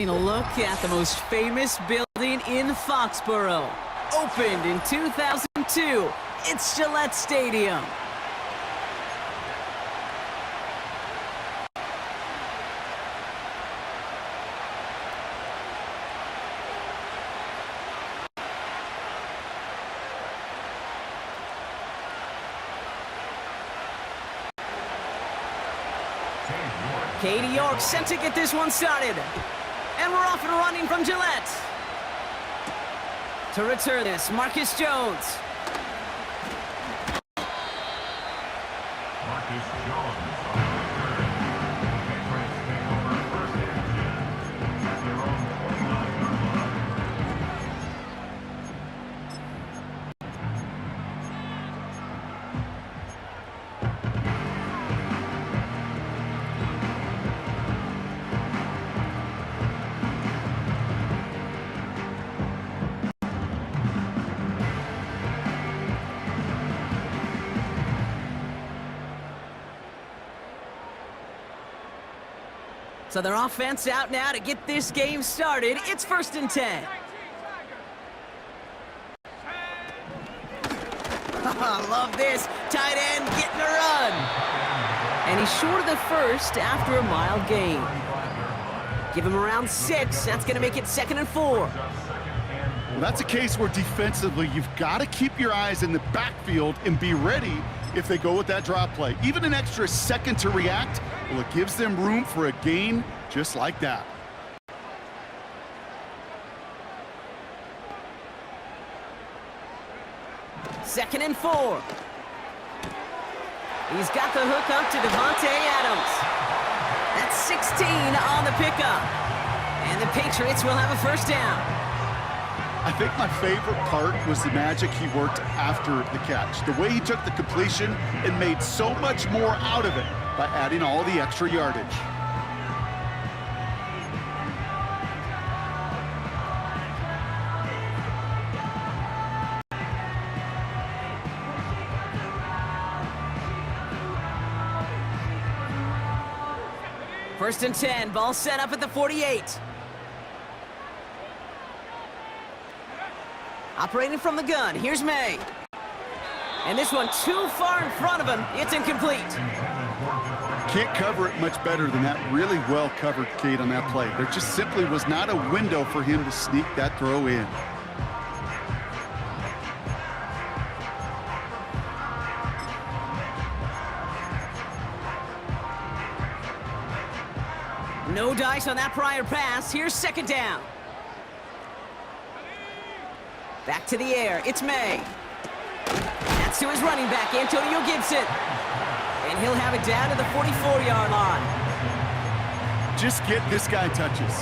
A look at the most famous building in Foxborough. Opened in 2002, it's Gillette Stadium. Katie York sent to get this one started. And we're off and running from Gillette. To return this, Marcus Jones. Marcus Jones. So their offense out now to get this game started. It's 1st and 10. Love this. Tight end getting a run. And he's short of the first after a mild gain. Give him around 6. That's going to make it 2nd and 4. Well, that's a case where defensively you've got to keep your eyes in the backfield and be ready if they go with that drop play. Even an extra second to react, well, it gives them room for a gain just like that. Second and 4. He's got the hook up to Devontae Adams. That's 16 on the pickup. And the Patriots will have a first down. I think my favorite part was the magic he worked after the catch. The way he took the completion and made so much more out of it by adding all the extra yardage. First and 10, ball set up at the 48. Operating from the gun, here's May. And this one too far in front of him, it's incomplete. Can't cover it much better than that really well covered Kate on that play. There just simply was not a window for him to sneak that throw in. No dice on that prior pass. Here's 2nd down. Back to the air. It's May. That's to his running back, Antonio Gibson. And he'll have it down to the 44-yard line. Just get this guy touches.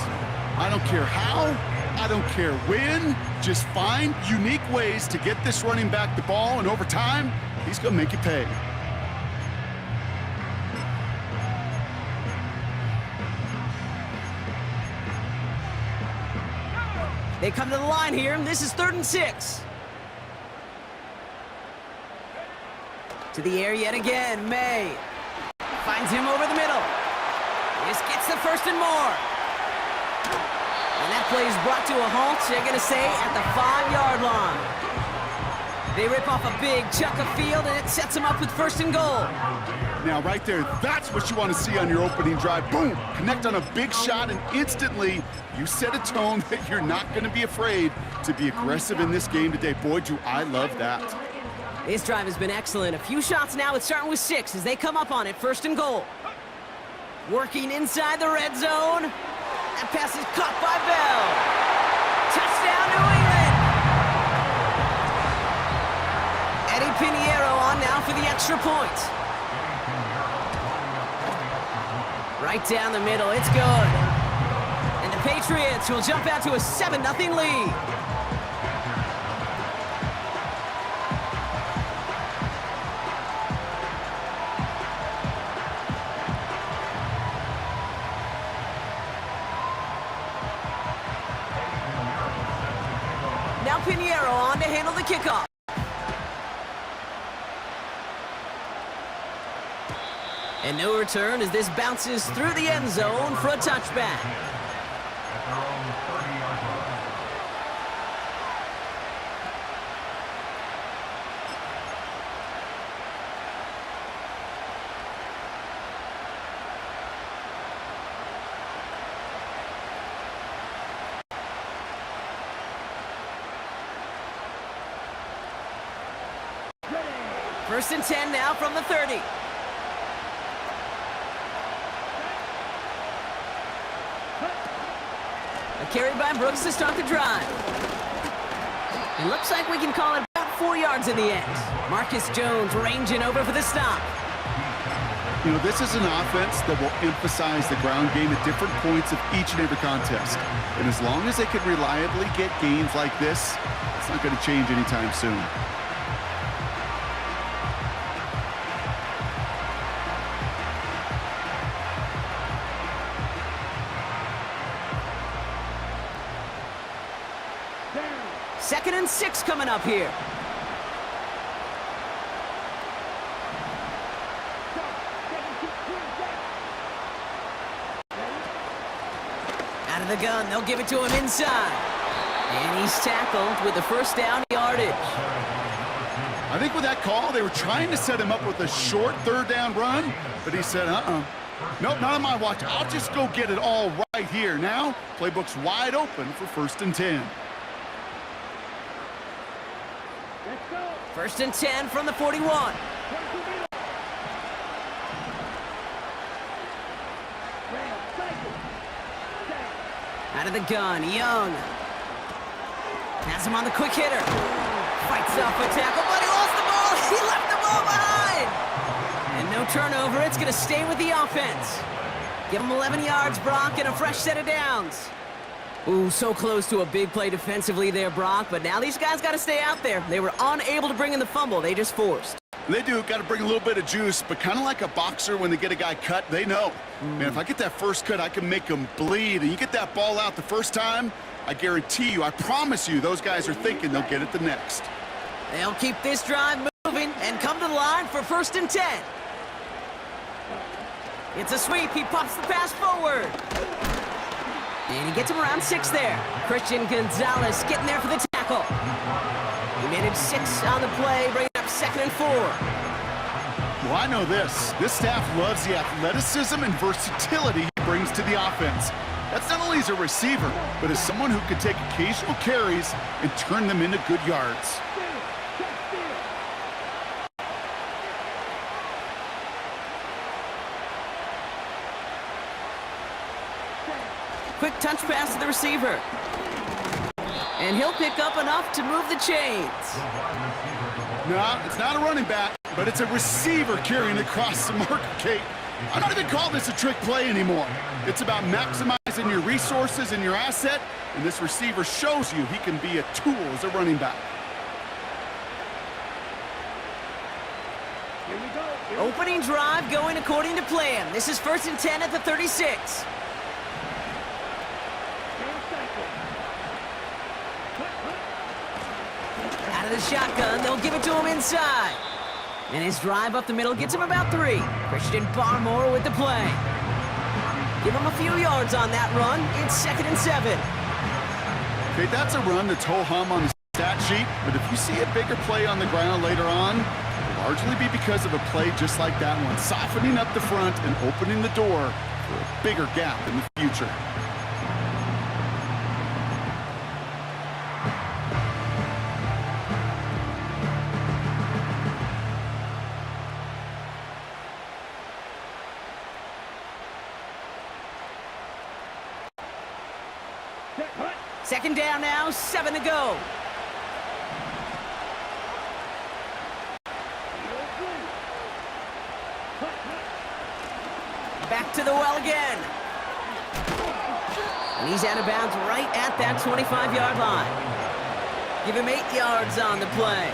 I don't care how, I don't care when. Just find unique ways to get this running back the ball, and over time, he's going to make it pay. They come to the line here, and this is 3rd and 6. To the air yet again, May. Finds him over the middle. This gets the 1st and more. And that play is brought to a halt, they're going to say, at the 5-yard line. They rip off a big chunk of field, and it sets them up with 1st and goal. Now, right there, that's what you want to see on your opening drive. Boom! Connect on a big shot, and instantly you set a tone that you're not going to be afraid to be aggressive in this game today. Boy, do I love that. This drive has been excellent. A few shots now. It's starting with 6 as they come up on it. 1st and goal. Working inside the red zone. That pass is caught by Bell. Touchdown, New England! Eddie Pinheiro on now for the extra point. Right down the middle. It's good. And the Patriots will jump out to a 7-0 lead. Now Pinheiro on to handle the kickoff. And no return as this bounces through the end zone for a touchback. First and 10 now from the 30. A carry by Brooks to start the drive. It looks like we can call it about 4 yards in the end. Marcus Jones ranging over for the stop. You know, this is an offense that will emphasize the ground game at different points of each and every contest. And as long as they can reliably get gains like this, it's not going to change anytime soon. Second and 6 coming up here. Out of the gun, they'll give it to him inside. And he's tackled with the first down yardage. I think with that call, they were trying to set him up with a short third down run, but he said, nope, not on my watch. I'll just go get it all right here. Now, playbook's wide open for first and 10. First and 10 from the 41. Out of the gun, Young. Has him on the quick hitter. Fights off a tackle, but he lost the ball. He left the ball behind. And no turnover. It's going to stay with the offense. Give him 11 yards, Brock, and a fresh set of downs. Ooh, so close to a big play defensively there, Brock, but now these guys got to stay out there. They were unable to bring in the fumble. They just forced. They do. Got to bring a little bit of juice, but kind of like a boxer when they get a guy cut, they know. Man, if I get that first cut, I can make them bleed. And you get that ball out the first time, I guarantee you, I promise you, those guys are thinking they'll get it the next. They'll keep this drive moving and come to the line for first and 10. It's a sweep. He pops the pass forward. And he gets him around 6 there. Christian Gonzalez getting there for the tackle. He managed 6 on the play, bringing up second and 4. Well, I know this. This staff loves the athleticism and versatility he brings to the offense. That's not only as a receiver, but as someone who can take occasional carries and turn them into good yards. Quick touch pass to the receiver. And he'll pick up enough to move the chains. No, it's not a running back, but it's a receiver carrying across the marker, Kate. I don't even call this a trick play anymore. It's about maximizing your resources and your asset, and this receiver shows you he can be a tool as a running back. Here we go. Opening drive going according to plan. This is first and 10 at the 36. Out of the shotgun, they'll give it to him inside. And his drive up the middle gets him about 3. Christian Barmore with the play. Give him a few yards on that run. It's second and 7. Okay, that's a run that's ho-hum on the stat sheet, but if you see a bigger play on the ground later on, it'll largely be because of a play just like that one, softening up the front and opening the door for a bigger gap in the future. Second down now, 7 to go. Back to the well again. And he's out of bounds right at that 25-yard line. Give him 8 yards on the play.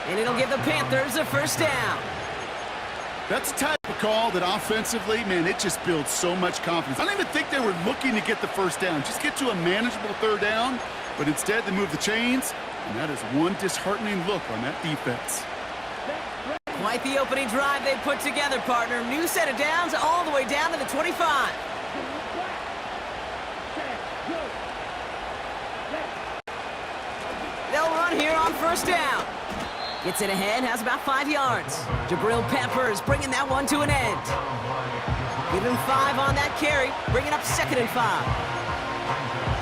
And it'll give the Panthers a first down. That's a type of call that offensively, man, it just builds so much confidence. I don't even think they were looking to get the first down. Just get to a manageable third down, but instead they move the chains, and that is one disheartening look on that defense. Quite the opening drive they put together, partner. New set of downs all the way down to the 25. They'll run here on first down. Gets it ahead, has about 5 yards. Jabril Peppers bringing that one to an end. Give him 5 on that carry, bringing up second and 5.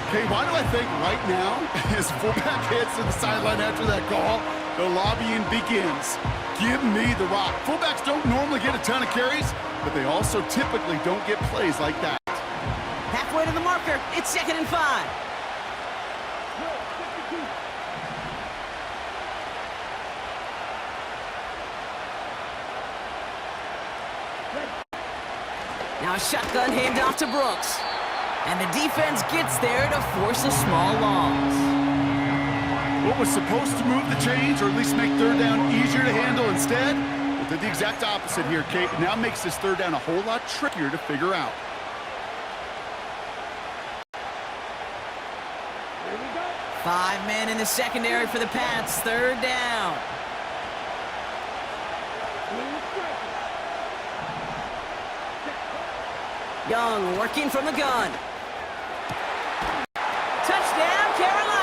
Okay, why do I think right now his fullback heads to the sideline after that call? the lobbying begins. Give me the rock. Fullbacks don't normally get a ton of carries, but they also typically don't get plays like that. Halfway to the marker. It's 2nd and 5. Now a shotgun handoff to Brooks. And the defense gets there to force a small loss. What was supposed to move the chains, or at least make 3rd down easier to handle instead, well, did the exact opposite here, Kate. Now makes this 3rd down a whole lot trickier to figure out. 5 men in the secondary for the Pats. 3rd down. Young working from the gun. Touchdown, Carolina!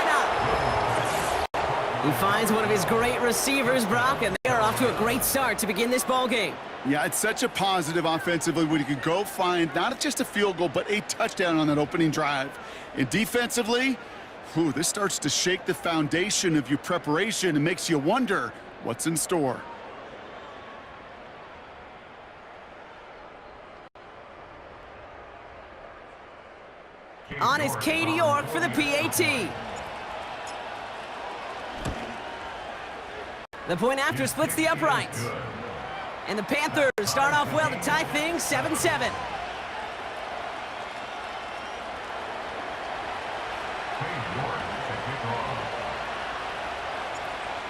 He finds one of his great receivers, Brock, and they are off to a great start to begin this ballgame. Yeah, it's such a positive offensively when you can go find not just a field goal, but a touchdown on that opening drive. And defensively, this starts to shake the foundation of your preparation and makes you wonder what's in store. On is Katie York for the PAT. The point after splits the uprights. And the Panthers start off well to tie things 7-7.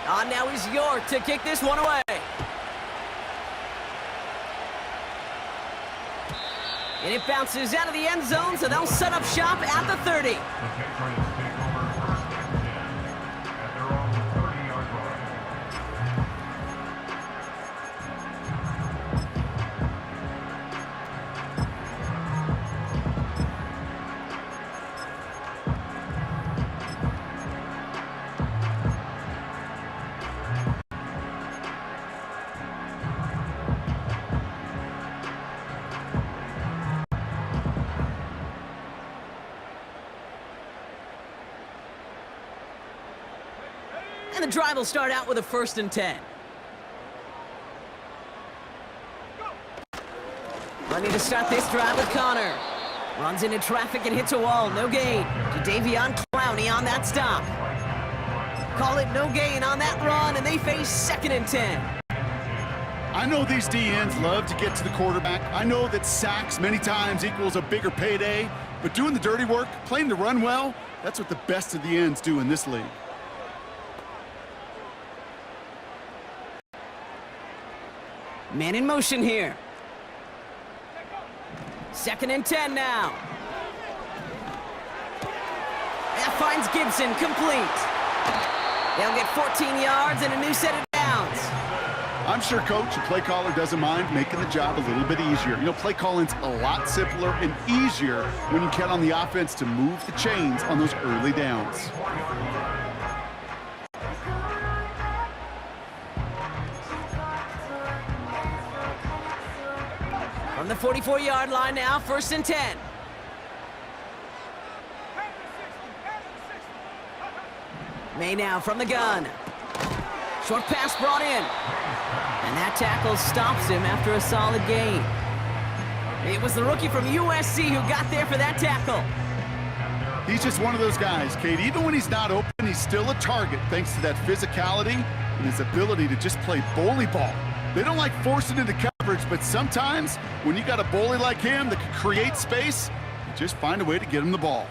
On now is York to kick this one away. And it bounces out of the end zone, so they'll set up shop at the 30. And the drive will start out with a 1st and 10. Running to start this drive with Connor. Runs into traffic and hits a wall. No gain. To Davion Clowney on that stop. Call it no gain on that run, and they face 2nd and 10. I know these DNs love to get to the quarterback. I know that sacks many times equals a bigger payday, but doing the dirty work, playing the run well, that's what the best of the ends do in this league. Man in motion here. 2nd and 10 now. That finds Gibson complete. They'll get 14 yards and a new set of downs. I'm sure coach and play caller doesn't mind making the job a little bit easier. You know, play calling's a lot simpler and easier when you count on the offense to move the chains on those early downs. From the 44-yard line now, 1st and 10. May now from the gun. Short pass brought in. And that tackle stops him after a solid gain. It was the rookie from USC who got there for that tackle. He's just one of those guys, Kate. Even when he's not open, he's still a target thanks to that physicality and his ability to just play bully ball. They don't like forcing into coverage, but sometimes when you got a bully like him that can create space, you just find a way to get him the ball.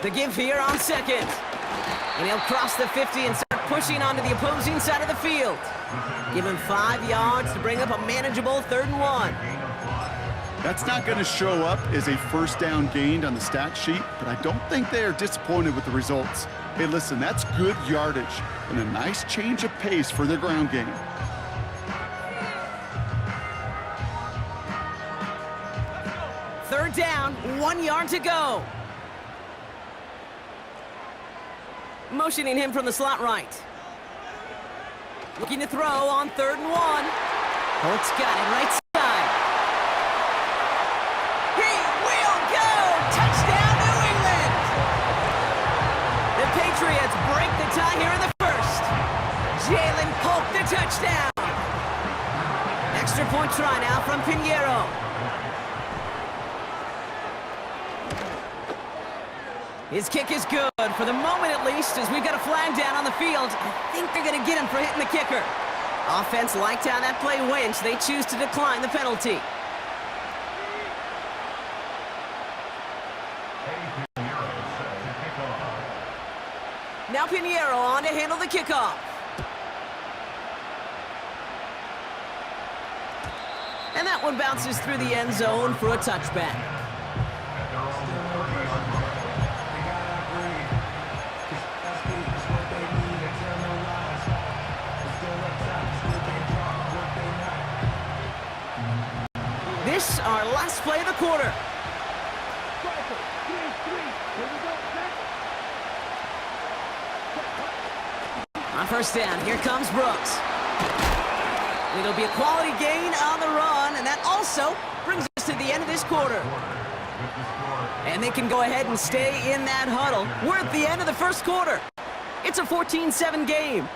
The give here on 2nd. And he'll cross the 50 and start pushing onto the opposing side of the field. Give him 5 yards to bring up a manageable 3rd and 1. That's not going to show up as a 1st down gained on the stat sheet, but I don't think they are disappointed with the results. Hey, listen, that's good yardage and a nice change of pace for their ground game. Third down, 1 yard to go. Motioning him from the slot right. Looking to throw on 3rd and 1. Holtz got it right side. He will go! Touchdown, New England! The Patriots tie here in the first. Jalen Polk, the touchdown. Extra point try now from Pinheiro. His kick is good, for the moment at least, as we've got a flag down on the field. I think they're going to get him for hitting the kicker. Offense liked how that play went, so they choose to decline the penalty. Now Pinheiro on to handle the kickoff. And that one bounces through the end zone for a touchback. This, our last play of the quarter. On first down, here comes Brooks. It'll be a quality gain on the run, and that also brings us to the end of this quarter. And they can go ahead and stay in that huddle. We're at the end of the first quarter. It's a 14-7 game.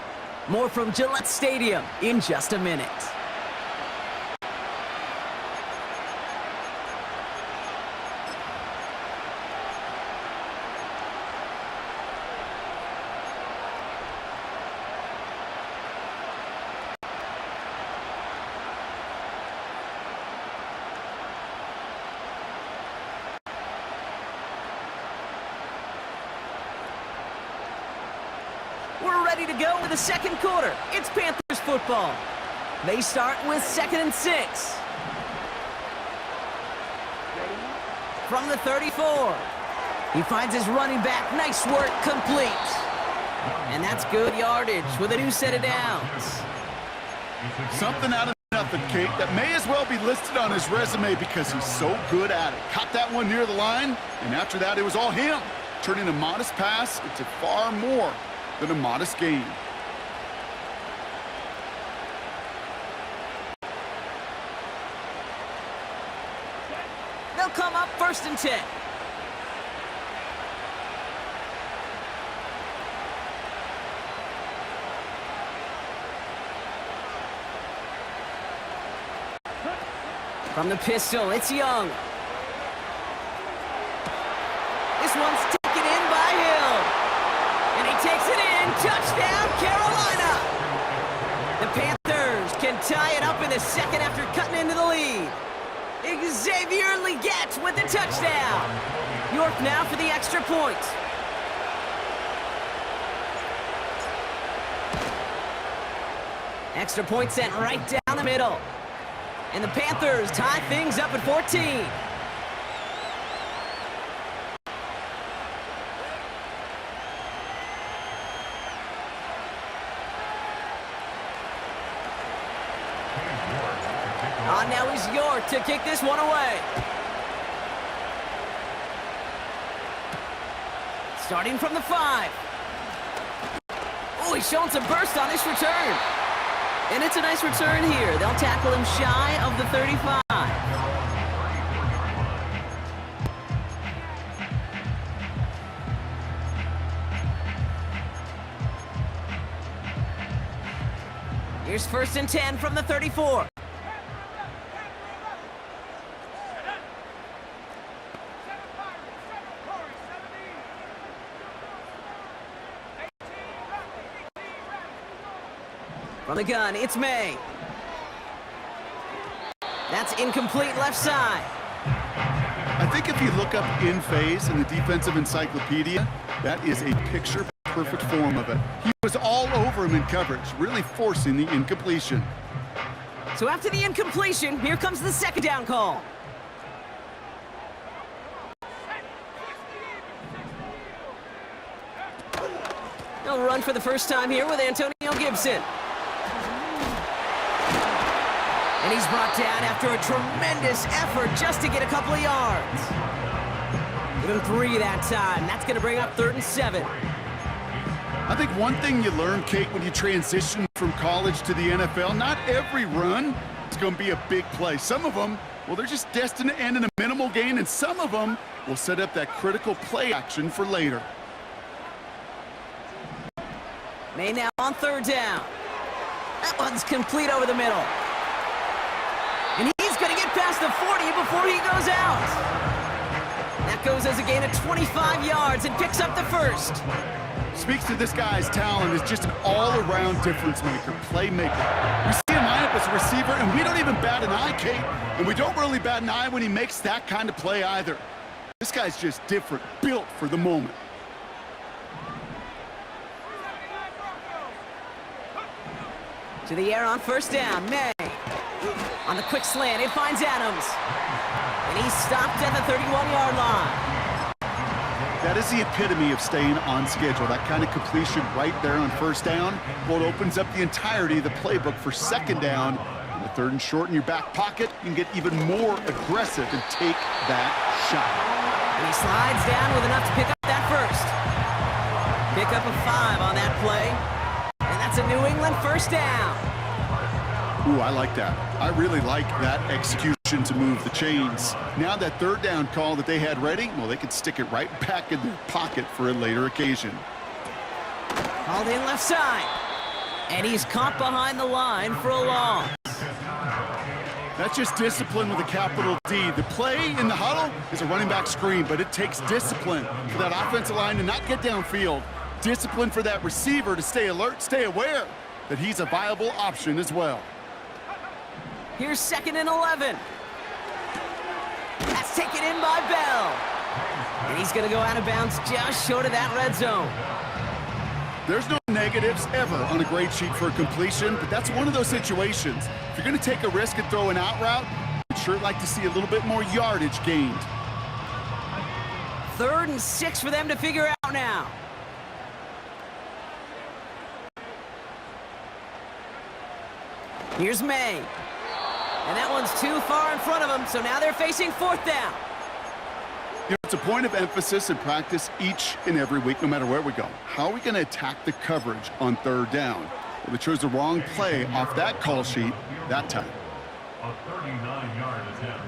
More from Gillette Stadium in just a minute. We're ready to go with the second quarter. It's Panthers football. They start with 2nd and 6. From the 34. He finds his running back. Nice work, complete. And that's good yardage with a new set of downs. Something out of nothing, Kate, that may as well be listed on his resume because he's so good at it. Caught that one near the line, and after that, it was all him. Turning a modest pass into far more than a modest gain. They'll come up 1st and 10. From the pistol, it's Young. This one's taken in by Hill. And he takes it in. Touchdown, Carolina! The Panthers can tie it up in the second after cutting into the lead. Xavier Leggett with the touchdown. York now for the extra point. Extra point sent right down the middle. And the Panthers tie things up at 14. On now is York to kick this one away. Starting from the 5. Oh, he's showing some burst on this return. And it's a nice return here. They'll tackle him shy of the 35. Here's 1st and 10 from the 34. From the gun, it's May. That's incomplete left side. I think if you look up in phase in the defensive encyclopedia, that is a picture-perfect form of it. He was all over him in coverage, really forcing the incompletion. So after the incompletion, here comes the 2nd down call. They'll run for the first time here with Antonio Gibson. And he's brought down after a tremendous effort just to get a couple of yards. Give him 3 that time. That's going to bring up 3rd and 7. I think one thing you learn, Kate, when you transition from college to the NFL, not every run is going to be a big play. Some of them, well, they're just destined to end in a minimal gain, and some of them will set up that critical play action for later. May now on third down. That one's complete over the middle. And he's going to get past the 40 before he goes out. That goes as a gain of 25 yards and picks up the first. Speaks to this guy's talent as just an all-around difference maker, playmaker. We see him line up as a receiver, and we don't even bat an eye, Kate. And we don't really bat an eye when he makes that kind of play either. This guy's just different, built for the moment. To the air on first down, May. On the quick slant, it finds Adams. And he's stopped at the 31-yard line. That is the epitome of staying on schedule. That kind of completion right there on first down. Well, it opens up the entirety of the playbook for second down. On the third and short in your back pocket, you can get even more aggressive and take that shot. And he slides down with enough to pick up that first. Pick up a 5 on that play. And that's a New England first down. Ooh, I like that. I really like that execution to move the chains. Now that third down call that they had ready, well, they could stick it right back in their pocket for a later occasion. Called in left side. And he's caught behind the line for a loss. That's just discipline with a capital D. The play in the huddle is a running back screen, but it takes discipline for that offensive line to not get downfield. Discipline for that receiver to stay alert, stay aware that he's a viable option as well. Here's 2nd and 11. That's taken in by Bell. And he's going to go out of bounds just short of that red zone. There's no negatives ever on a grade sheet for a completion, but that's one of those situations. If you're going to take a risk and throw an out route, I'd sure like to see a little bit more yardage gained. 3rd and 6 for them to figure out now. Here's May. And that one's too far in front of them, so now they're facing 4th down. You know, it's a point of emphasis in practice each and every week, no matter where we go. How are we going to attack the coverage on third down? Well, they chose the wrong play off that call sheet that time. A 39-yard attempt.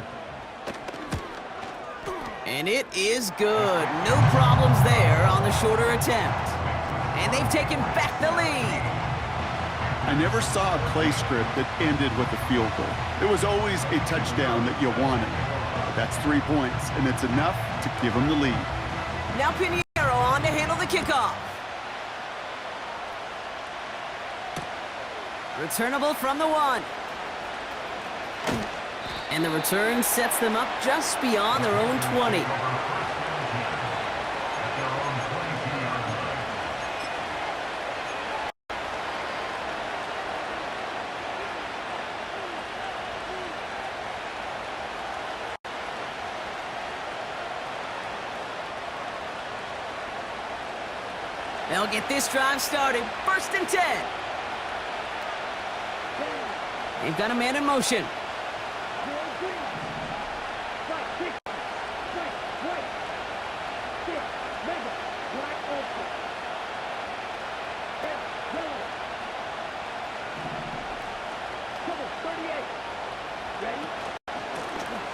And it is good. No problems there on the shorter attempt. And they've taken back the lead. I never saw a play script that ended with a field goal. It was always a touchdown that you wanted. But that's 3 points, and it's enough to give them the lead. Now Pinheiro on to handle the kickoff. Returnable from the 1. And the return sets them up just beyond their own 20. They'll get this drive started. 1st and 10. They've got a man in motion.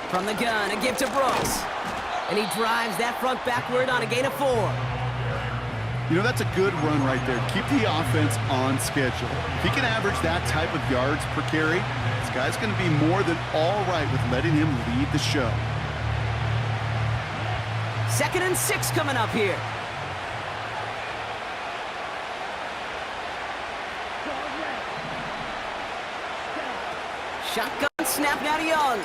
From the gun, a give to Brooks. And he drives that front backward on a gain of 4. You know, that's a good run right there. Keep the offense on schedule. If he can average that type of yards per carry, this guy's going to be more than all right with letting him lead the show. 2nd and 6 coming up here. Shotgun snap now to Young.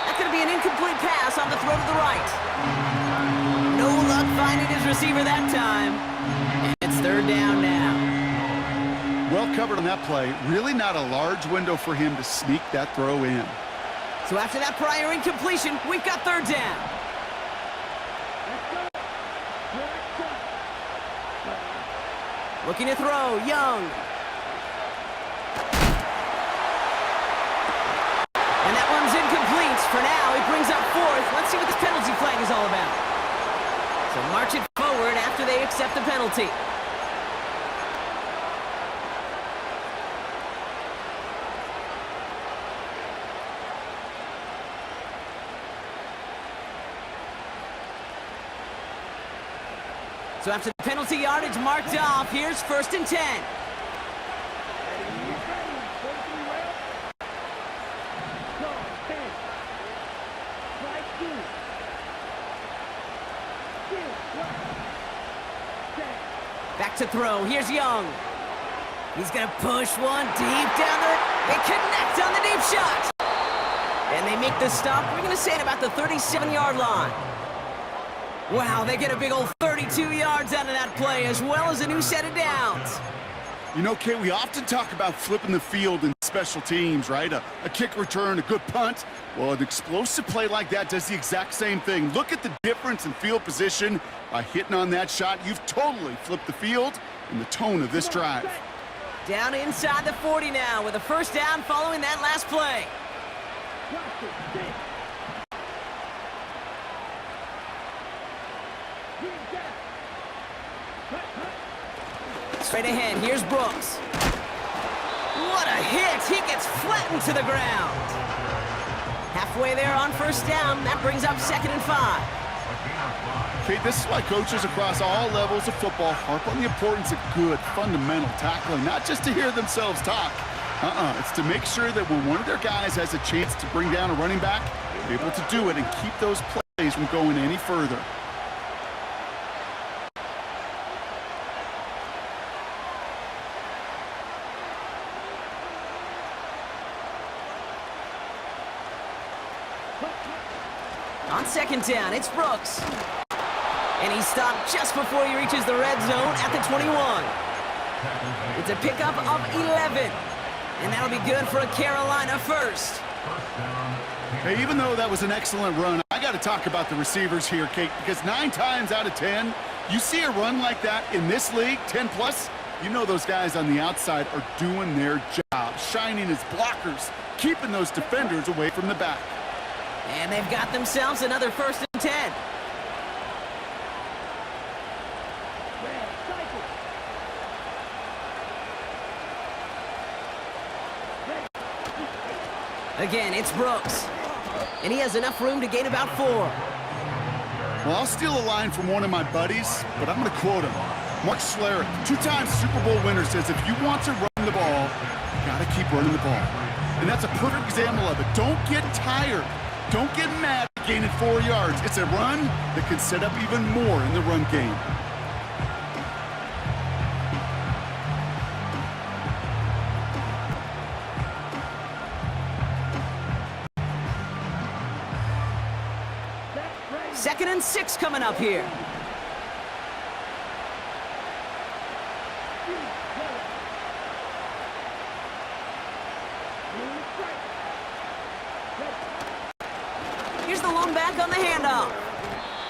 That's going to be an incomplete pass on the throw to the right. No luck finding his receiver that time. And it's 3rd down now. Well covered on that play. Really not a large window for him to sneak that throw in. So after that prior incompletion, we've got 3rd down. Looking to throw, Young. And that one's incomplete. For now, he brings up 4th. Let's see what this penalty flag is all about. So march it forward after they accept the penalty. So after the penalty yardage marked off, here's 1st and 10. Back to throw. Here's Young. He's going to push one deep down there. They connect on the deep shot. And they make the stop. We're going to say at about the 37-yard line. Wow, they get a big old 32 yards out of that play, as well as a new set of downs. You know, Kate, we often talk about flipping the field in special teams, right? A kick return, a good punt. Well, an explosive play like that does the exact same thing. Look at the difference in field position. By hitting on that shot, you've totally flipped the field and the tone of this drive. Down inside the 40 now with a 1st down following that last play. Straight ahead, here's Brooks. What a hit! He gets flattened to the ground. Halfway there on 1st down, that brings up 2nd and 5. Okay, this is why coaches across all levels of football harp on the importance of good, fundamental tackling, not just to hear themselves talk. It's to make sure that when one of their guys has a chance to bring down a running back, they're able to do it and keep those plays from going any further. On 2nd down, it's Brooks. And he's stopped just before he reaches the red zone at the 21. It's a pickup of 11. And that'll be good for a Carolina 1st. Hey, even though that was an excellent run, I got to talk about the receivers here, Kate, because 9 times out of 10, you see a run like that in this league, 10+, you know those guys on the outside are doing their job, shining as blockers, keeping those defenders away from the back. And they've got themselves another 1st and 10. Again, it's Brooks. And he has enough room to gain about 4. Well, I'll steal a line from one of my buddies, but I'm going to quote him. Mark Schlereth, 2-time Super Bowl winner, says if you want to run the ball, you got to keep running the ball. And that's a perfect example of it. Don't get tired. Don't get mad at gaining 4 yards. It's a run that can set up even more in the run game. Second and 6 coming up here. Here's the lone back on the handoff.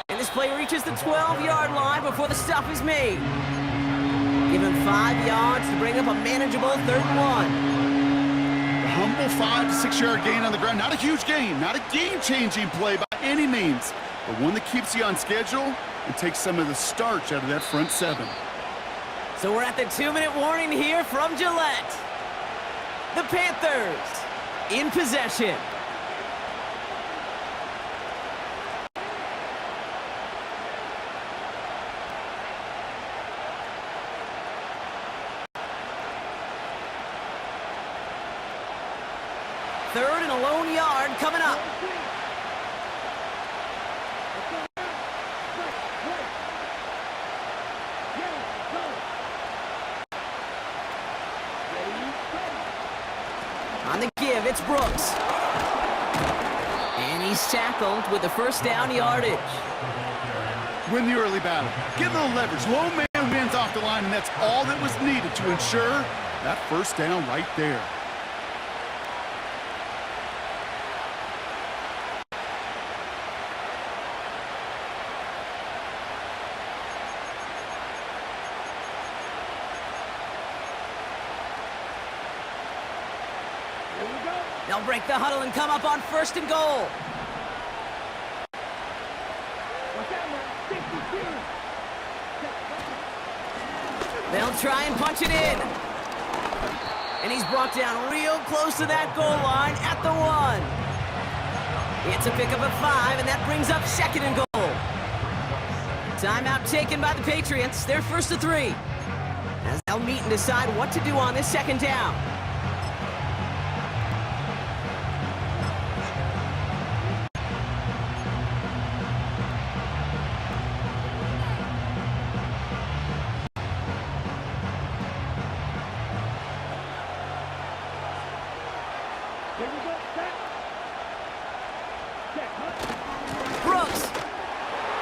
And this play reaches the 12-yard line before the stop is made. Given 5 yards to bring up a manageable 3rd and 1. A humble 5 to 6 yard gain on the ground. Not a huge gain, not a game-changing play by any means, but one that keeps you on schedule and takes some of the starch out of that front 7. So we're at the 2-minute warning here from Gillette. The Panthers in possession. Third and a lone yard coming up. On the give, it's Brooks. And he's tackled with the 1st down yardage. Win the early battle. Get a little leverage. Low man wins off the line, and that's all that was needed to ensure that 1st down right there. They'll break the huddle and come up on 1st and goal. They'll try and punch it in. And he's brought down real close to that goal line at the 1. It's a pickup of 5, and that brings up 2nd and goal. Timeout taken by the Patriots. They're first to 3. As they'll meet and decide what to do on this second down. Brooks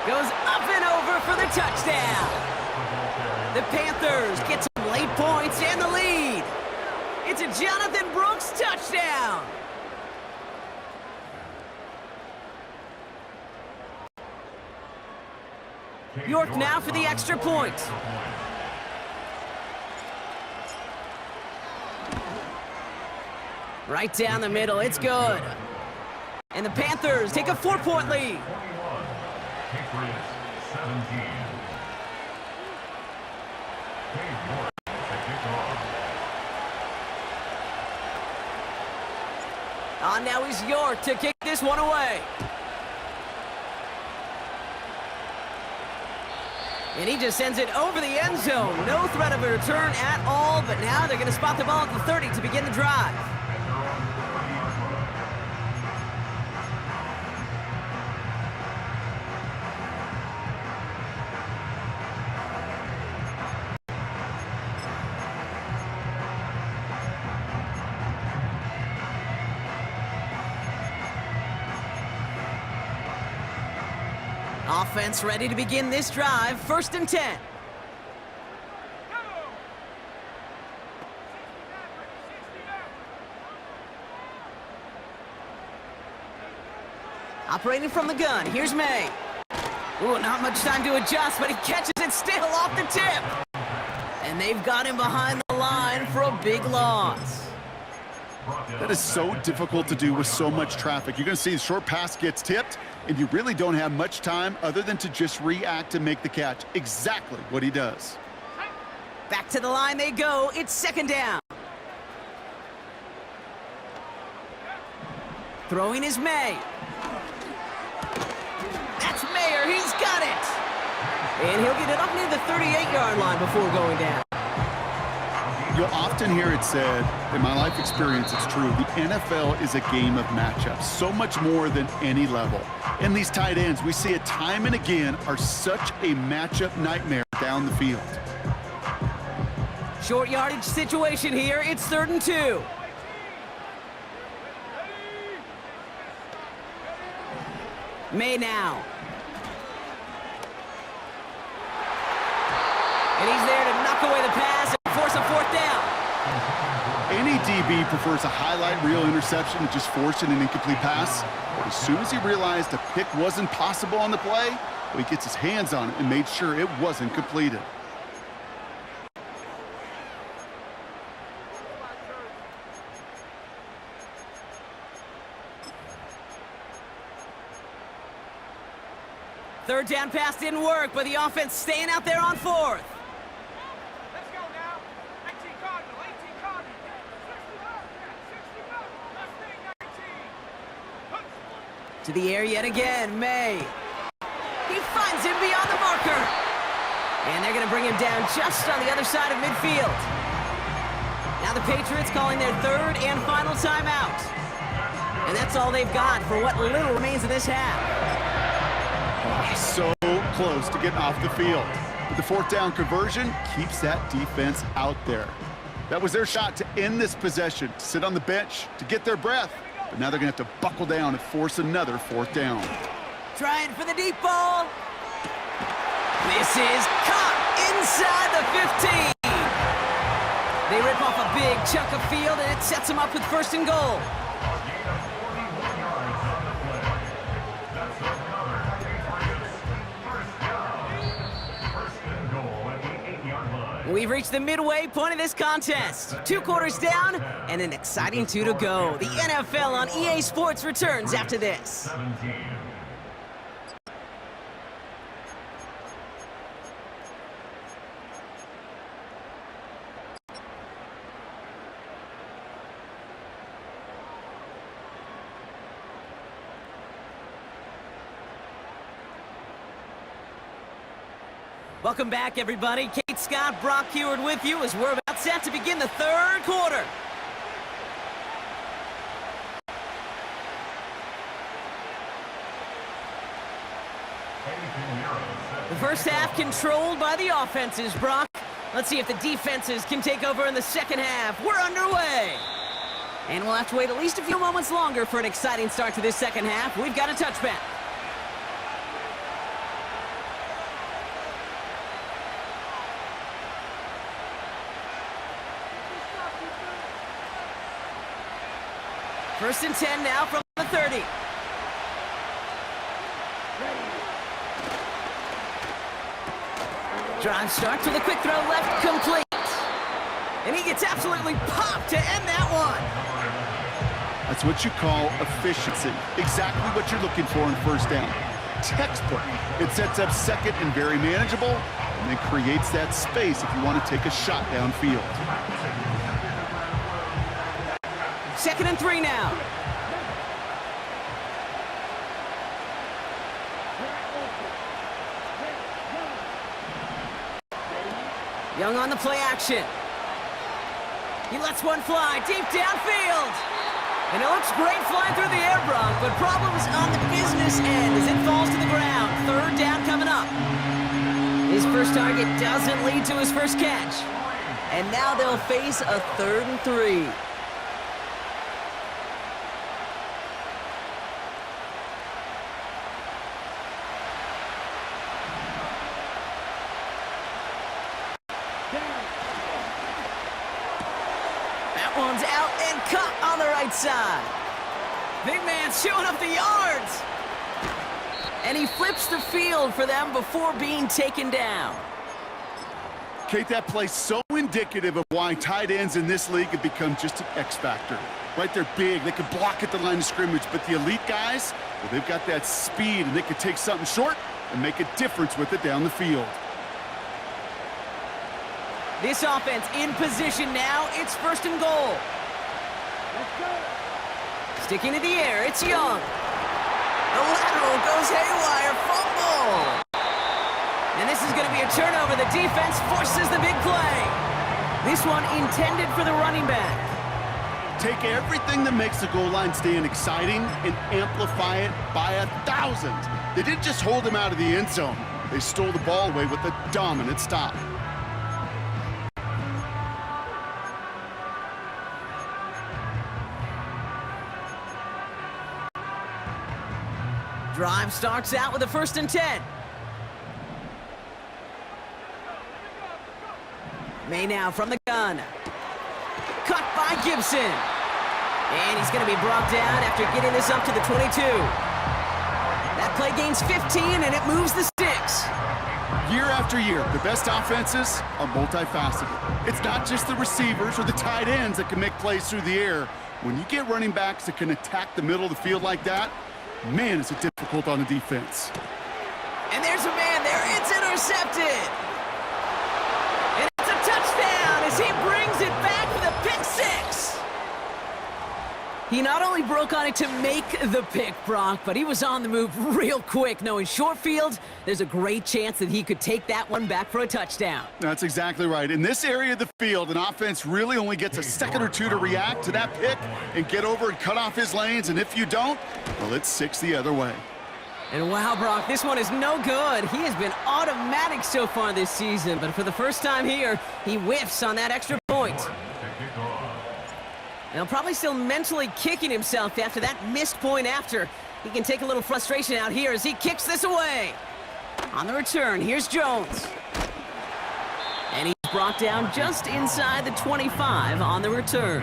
goes up and over for the touchdown. The Panthers get some late points and the lead. It's a Jonathan Brooks touchdown. York now for the extra point. Right down the middle, it's good. And the Panthers take a 4-point lead. 21. Patriots 17. York to kick off. Now is York to kick this one away. And he just sends it over the end zone. No threat of a return at all, but now they're going to spot the ball at the 30 to begin the drive. Offense ready to begin this drive. 1st and 10. Operating from the gun, here's May. Ooh, not much time to adjust, but he catches it still off the tip. And they've got him behind the line for a big loss. That is so difficult to do with so much traffic. You're going to see the short pass gets tipped, and you really don't have much time other than to just react and make the catch. Exactly what he does. Back to the line they go. It's 2nd down. Throwing is May. That's Mayer. He's got it. And he'll get it up near the 38-yard line before going down. You'll often hear it said, in my life experience, it's true, the NFL is a game of matchups, so much more than any level. And these tight ends, we see it time and again, are such a matchup nightmare down the field. Short yardage situation here. It's 3rd and 2. May now. And he's there to knock away the pass and force a 4th down. Any DB prefers a highlight reel interception to just forcing an incomplete pass. But as soon as he realized a pick wasn't possible on the play, well, he gets his hands on it and made sure it wasn't completed. Third down pass didn't work, but the offense staying out there on 4th. Let's go now. 18 Cardinal, 18 Cardinal. 61, 19. To the air yet again, May. He finds him beyond the marker. And they're going to bring him down just on the other side of midfield. Now the Patriots calling their 3rd and final timeout. And that's all they've got for what little remains of this half. So close to getting off the field. But the 4th down conversion keeps that defense out there. That was their shot to end this possession, to sit on the bench, to get their breath. But now they're going to have to buckle down and force another 4th down. Trying for the deep ball. This is caught inside the 15. They rip off a big chunk of field, and it sets them up with 1st and goal. We've reached the midway point of this contest. 2 quarters down and an exciting 2 to go. The NFL on EA Sports returns after this. 17. Welcome back, everybody. Kate Scott, Brock Heward with you as we're about set to begin the third quarter. The first half controlled by the offenses, Brock. Let's see if the defenses can take over in the second half. We're underway. And we'll have to wait at least a few moments longer for an exciting start to this second half. We've got a touchback. First and 10 now from the 30. Drive starts with a quick throw left, complete. And he gets absolutely popped to end that one. That's what you call efficiency. Exactly what you're looking for in first down. Textbook. It sets up second and very manageable, and then creates that space if you want to take a shot downfield. Second and 3 now. Young on the play action. He lets one fly deep downfield. And it looks great flying through the air, Brock, but problems on the business end as it falls to the ground. Third down coming up. His first target doesn't lead to his first catch. And now they'll face a 3rd and 3. One's out and cut on the right side. Big man's showing up the yards. And he flips the field for them before being taken down. Kate, that play's so indicative of why tight ends in this league have become just an X factor. Right, they're big, they can block at the line of scrimmage, but the elite guys, well, they've got that speed and they can take something short and make a difference with it down the field. This offense in position now. It's 1st and goal. Sticking to the air, it's Young. The lateral goes haywire, fumble. And this is going to be a turnover. The defense forces the big play. This one intended for the running back. Take everything that makes the goal line stand exciting and amplify it by 1,000. They didn't just hold him out of the end zone. They stole the ball away with a dominant stop. Drive starts out with a 1st and 10. May now from the gun. Cut by Gibson. And he's going to be brought down after getting this up to the 22. That play gains 15, and it moves the sticks. Year after year, the best offenses are multifaceted. It's not just the receivers or the tight ends that can make plays through the air. When you get running backs that can attack the middle of the field like that, man, is it difficult on the defense. And there's a man there. It's intercepted. And it's a touchdown as he brings it back for the pick 6. He not only broke on it to make the pick, Brock, but he was on the move real quick, knowing short field, there's a great chance that he could take that one back for a touchdown. That's exactly right. In this area of the field, an offense really only gets a second or two to react to that pick and get over and cut off his lanes, and if you don't, well, it's 6 the other way. And wow, Brock, this one is no good. He has been automatic so far this season, but for the first time here, he whiffs on that extra point. Now, probably still mentally kicking himself after that missed point after. He can take a little frustration out here as he kicks this away. On the return, here's Jones. And he's brought down just inside the 25 on the return.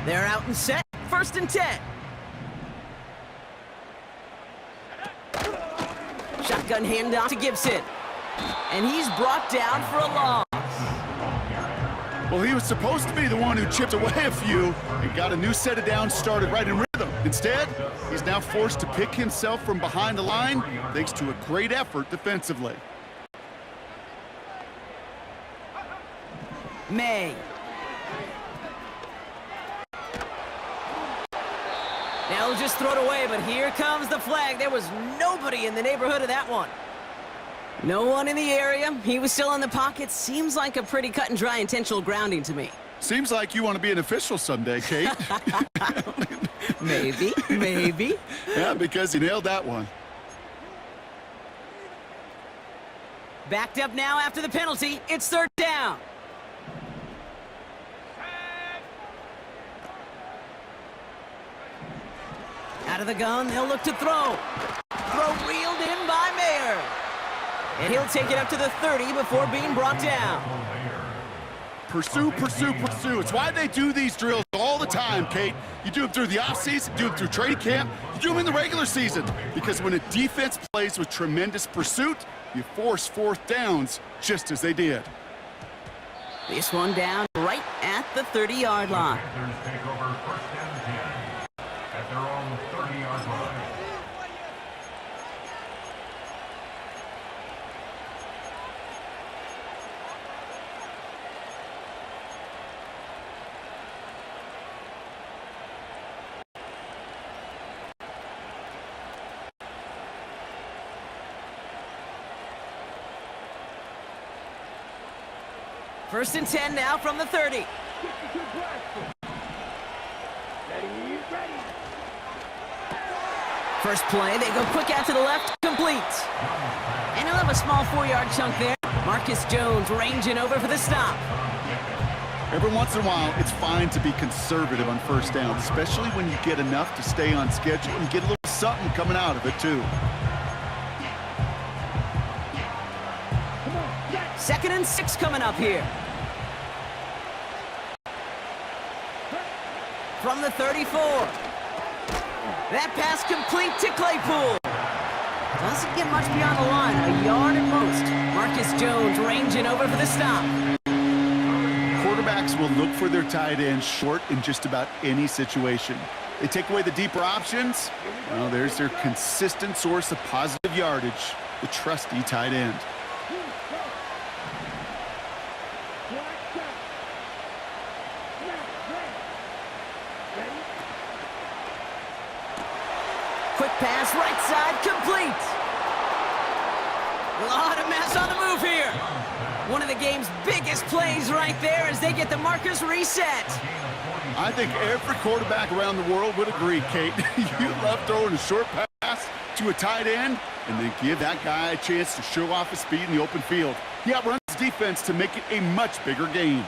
They're out and set, 1st and 10. Shotgun handoff to Gibson. And he's brought down for a loss. Well, he was supposed to be the one who chipped away a few and got a new set of downs started right in rhythm. Instead, he's now forced to pick himself from behind the line thanks to a great effort defensively. May. Now he'll just throw it away, but here comes the flag. There was nobody in the neighborhood of that one. No one in the area. He was still in the pocket. Seems like a pretty cut and dry intentional grounding to me. Seems like you want to be an official someday, Kate. Maybe, maybe. Yeah, because you nailed that one. Backed up now after the penalty. It's third down. Out of the gun, they'll look to throw. Throw reeled in by Mayer. And he'll take it up to the 30 before being brought down. Pursue, pursue, pursue. It's why they do these drills all the time, Kate. You do them through the offseason, do them through training camp, you do them in the regular season. Because when a defense plays with tremendous pursuit, you force fourth downs just as they did. This one down right at the 30-yard line. Panthers take over first and 10 at their own 30-yard line. First and 10 now from the 30. First play, they go quick out to the left, complete. And he'll have a small 4-yard chunk there. Marcus Jones ranging over for the stop. Every once in a while, it's fine to be conservative on first down, especially when you get enough to stay on schedule and get a little something coming out of it, too. Second and 6 coming up here. From the 34. That pass complete to Claypool. Doesn't get much beyond the line, a yard at most. Marcus Jones ranging over for the stop. Quarterbacks will look for their tight end short in just about any situation. They take away the deeper options. Well, there's their consistent source of positive yardage, the trusty tight end. Quick pass, right side, complete. A lot of mess on the move here. One of the game's biggest plays right there as they get the markers reset. I think every quarterback around the world would agree, Kate. You love throwing a short pass to a tight end and then give that guy a chance to show off his speed in the open field. He outruns defense to make it a much bigger game.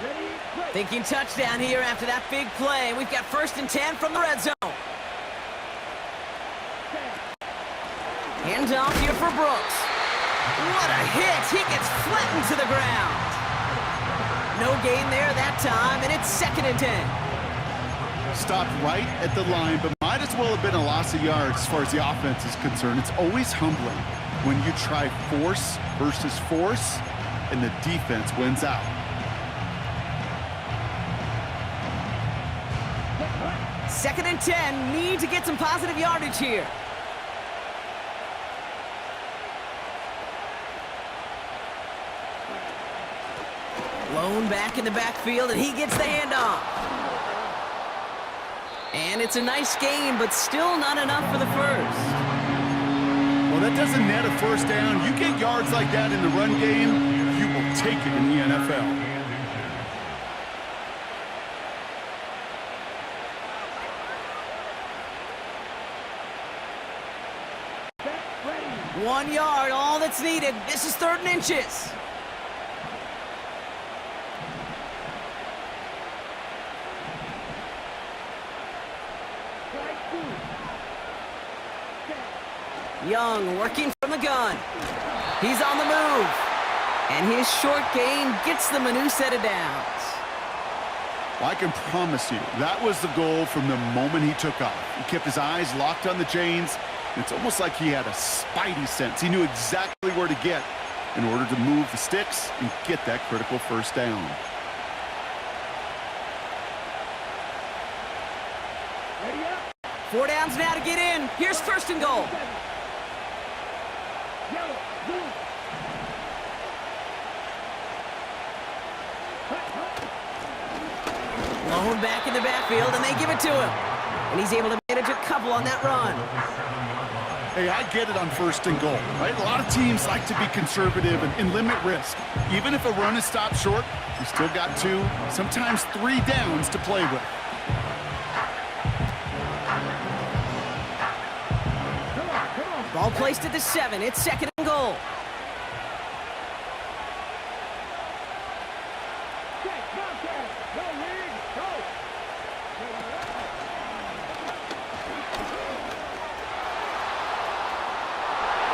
Thinking touchdown here after that big play. We've got first and 10 from the red zone. Handoff here for Brooks. What a hit! He gets flattened to the ground. No gain there that time, and it's second and 10. Stopped right at the line, but might as well have been a loss of yards as far as the offense is concerned. It's always humbling when you try force versus force, and the defense wins out. Second and 10, need to get some positive yardage here. Lone back in the backfield, and he gets the handoff. And it's a nice gain, but still not enough for the first. Well, that doesn't net a first down. You get yards like that in the run game, you will take it in the NFL. One yard, all that's needed. This is third and inches. Young working from the gun. He's on the move. And his short gain gets them a new set of downs. Well, I can promise you, that was the goal from the moment he took off. He kept his eyes locked on the chains. It's almost like he had a spidey sense. He knew exactly where to get in order to move the sticks and get that critical first down. Four downs now to get in. Here's first and goal. Blown back in the backfield, and they give it to him. And he's able to manage a couple on that run. Hey, I get it on 1st and goal, right? A lot of teams like to be conservative and limit risk. Even if a run is stopped short, you still got 2, sometimes 3 downs to play with. Ball placed at the 7. It's 2nd and goal.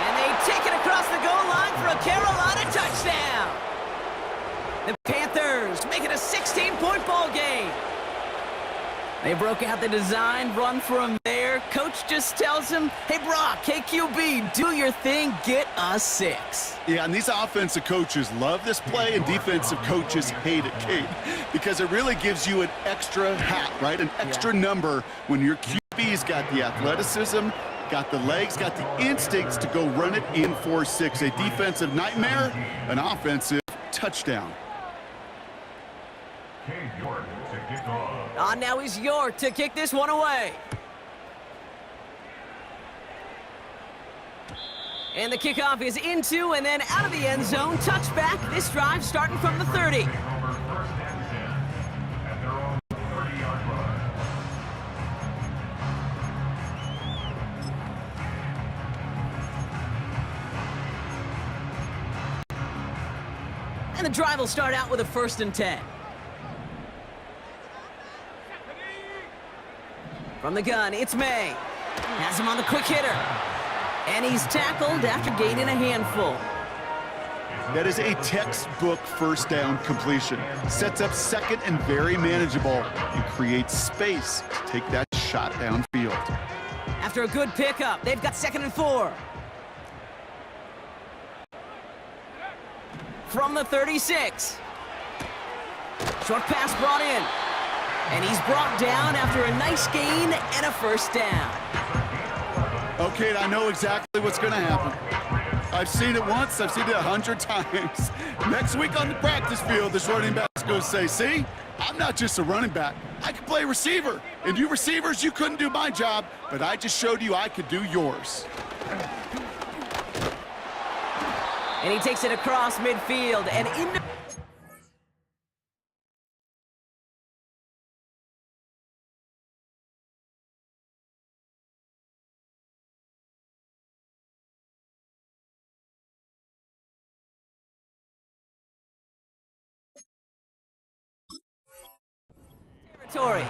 And they take it across the goal line for a Carolina touchdown. The Panthers make it a 16-point ball game. They broke out the design run from there. Coach just tells him, hey, Brock, KQB, do your thing, get us 6. Yeah, and these offensive coaches love this play, and defensive coaches hate it, Kate, because it really gives you an extra hat, right? An extra number when your QB's got the athleticism, got the legs, got the instincts to go run it in 4-6. A defensive nightmare, an offensive touchdown. On now is York to kick this one away. And the kickoff is into and then out of the end zone. Touchback. This drive starting from the 30. And the drive will start out with a 1st and 10. From the gun, it's May. Has him on the quick hitter. And he's tackled after gaining a handful. That is a textbook 1st down completion. Sets up 2nd and very manageable and creates space to take that shot downfield. After a good pickup, they've got 2nd and 4. From the 36. Short pass brought in. And he's brought down after a nice gain and a 1st down. Okay, I know exactly what's going to happen. I've seen it once, I've seen it 100 times. Next week on the practice field, this running back's going to say, see, I'm not just a running back. I can play receiver. And you receivers, you couldn't do my job, but I just showed you I could do yours. And he takes it across midfield and into... territory.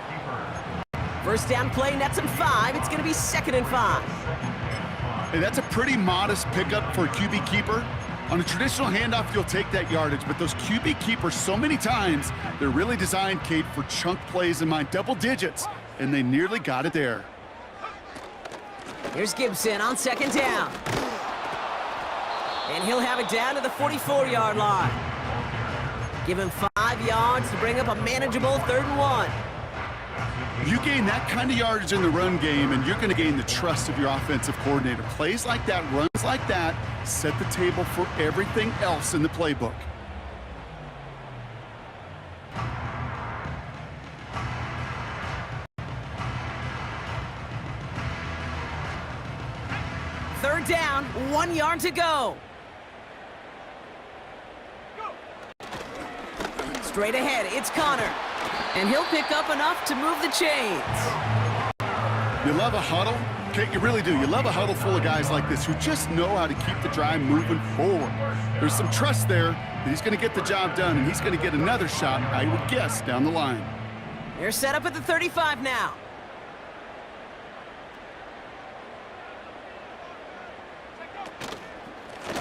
1st down play, nets him 5. It's going to be 2nd and 5. Hey, that's a pretty modest pickup for a QB keeper. On a traditional handoff, you'll take that yardage, but those QB keepers, so many times, they're really designed, Kate, for chunk plays in mind, double digits, and they nearly got it there. Here's Gibson on 2nd down. And he'll have it down to the 44-yard line. Give him 5 yards to bring up a manageable 3rd and 1. You gain that kind of yardage in the run game, and you're going to gain the trust of your offensive coordinator. Plays like that, runs like that, set the table for everything else in the playbook. Third down, 1 yard to go. Straight ahead, it's Connor. And he'll pick up enough to move the chains. You love a huddle? Kate, you really do. You love a huddle full of guys like this who just know how to keep the drive moving forward. There's some trust there that he's going to get the job done, and he's going to get another shot, I would guess, down the line. They're set up at the 35 now.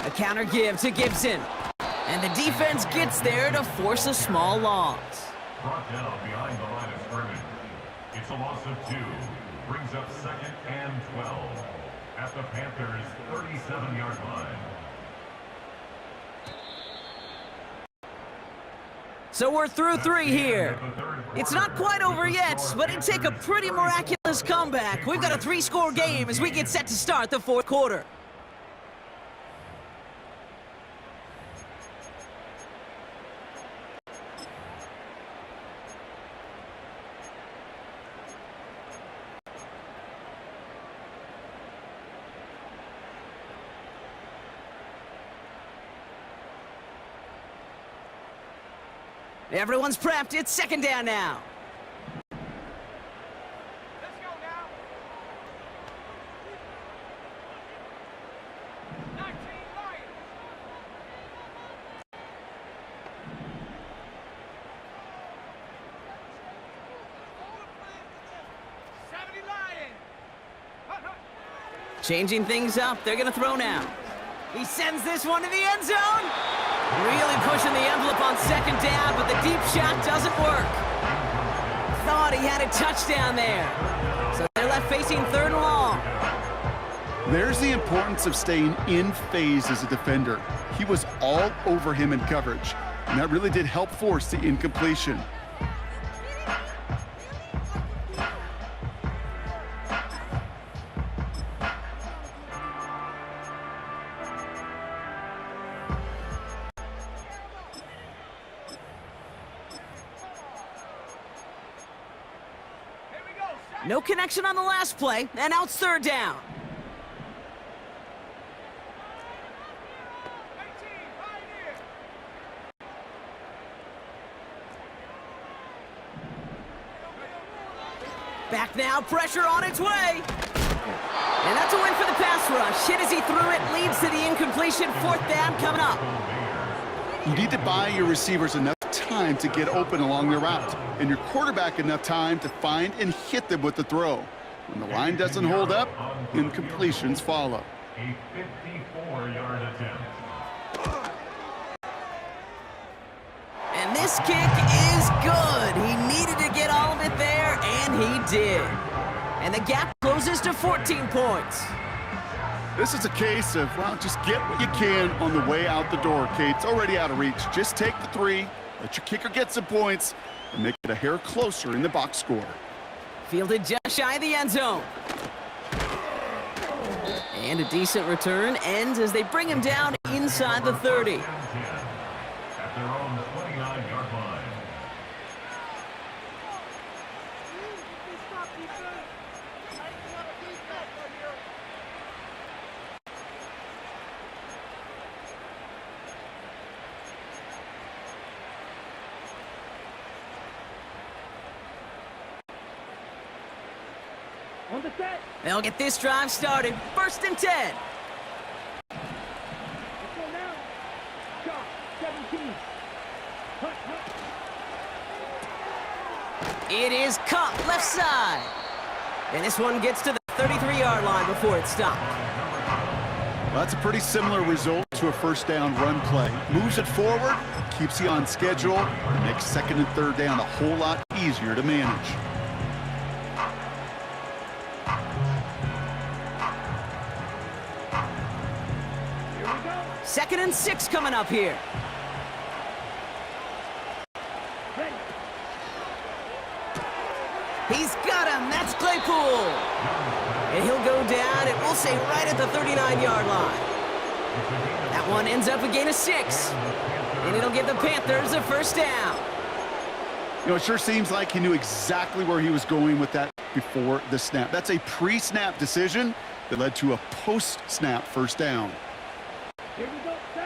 A counter give to Gibson. And the defense gets there to force a small loss. Brought down behind the line of scrimmage. It's a loss of 2. Brings up 2nd and 12 at the Panthers' 37-yard line. So we're through 3 here. It's not quite over yet, but it'd take a pretty miraculous comeback. We've got a 3-score game as we get set to start the 4th quarter. Everyone's prepped. It's second down now. Let's go now. 19 Lions. 70 Lions. Changing things up. They're going to throw now. He sends this one to the end zone. Really pushing the envelope on second down, but the deep shot doesn't work. Thought he had a touchdown there. So they're left facing third and long. There's the importance of staying in phase as a defender. He was all over him in coverage, and that really did help force the incompletion. No connection on the last play, and now it's third down. 18 right here. Back now, pressure on its way. And that's a win for the pass rush. Hit as he threw it, leads to the incompletion. Fourth down coming up. You need to buy your receivers enough time to get open along the route, and your quarterback enough time to find and hit them with the throw. When the line doesn't hold up, incompletions follow. A 54-yard attempt. And this kick is good. He needed to get all of it there, and he did. And the gap closes to 14 points. This is a case of, well, just get what you can on the way out the door, Kate. It's already out of reach. Just take the three, let your kicker get some points, and make it a hair closer in the box score. Fielded just shy of the end zone. And a decent return ends as they bring him down inside the 30. At their own 29-yard line. They'll get this drive started. First and 10. It is caught left side. And this one gets to the 33-yard line before it's stopped. Well, that's a pretty similar result to a first down run play. Moves it forward, keeps you on schedule, and makes second and third down a whole lot easier to manage. Second and 6 coming up here. He's got him. That's Claypool. And he'll go down, and we'll say right at the 39-yard line. That one ends up a gain of 6. And it'll give the Panthers a first down. You know, it sure seems like he knew exactly where he was going with that before the snap. That's a pre-snap decision that led to a post-snap first down.